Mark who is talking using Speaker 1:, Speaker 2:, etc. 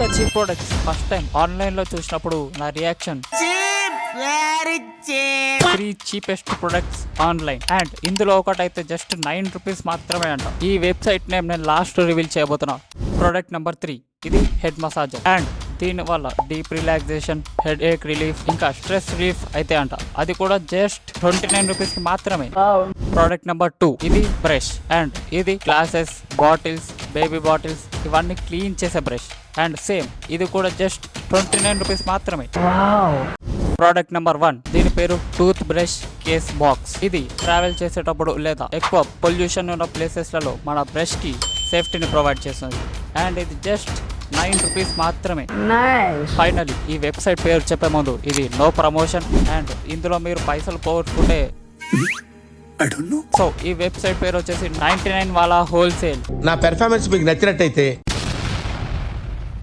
Speaker 1: ఇంత cheap products first time online లో చూసినప్పుడు నా reaction three cheapest products online and ఇందులో ఒకటైతే జస్ట్ 9 రూపీస్ మాత్రమే అంట. ఈ వెబ్సైట్ నేమ్ నేను లాస్ట్ రివీల్ చేయబోతున్నా. ప్రొడక్ట్ నెంబర్ 3 ఇది హెడ్ మసాజర్ అండ్ దీని వల్ల డీప్ రిలాక్సేషన్, హెడ్ ఏక్ రిలీఫ్, ఇంకా స్ట్రెస్ రిలీఫ్ అయితే అంట. అది కూడా జస్ట్ 29 రూపీస్ కి మాత్రమే. ప్రోడక్ట్ నెంబర్ 2 ఇది బ్రష్ అండ్ ఇది గ్లాసెస్, బాటిల్స్, బేబీ బాటిల్స్ ఇవన్నీ క్లీన్ చేసే బ్రష్ అండ్ సేమ్ ఇది కూడా జస్ట్ 29 రూపీస్ మాత్రమే. ప్రోడక్ట్ నెంబర్ 1 దీని పేరు టూత్ బ్రష్ కేస్ బాక్స్. ఇది ట్రావెల్ చేసేటప్పుడు లేదా ఎక్కువ పొల్యూషన్ ఉన్న ప్లేసెస్లలో మన బ్రష్ కి సేఫ్టీని ప్రొవైడ్ చేస్తుంది అండ్ ఇది జస్ట్ 9 రూపీస్ మాత్రమే. ఫైనలీ ఈ వెబ్సైట్ పేరు చెప్పే ముందు ఇది నో ప్రమోషన్ అండ్ ఇందులో మీరు పైసలు పోగొట్టుకుంటే సో ఈ వెబ్సైట్ పేరు వచ్చేసి 99 వాలా హోల్సేల్.
Speaker 2: నా పెర్ఫార్మెన్స్ మీకు నచ్చినట్టయితే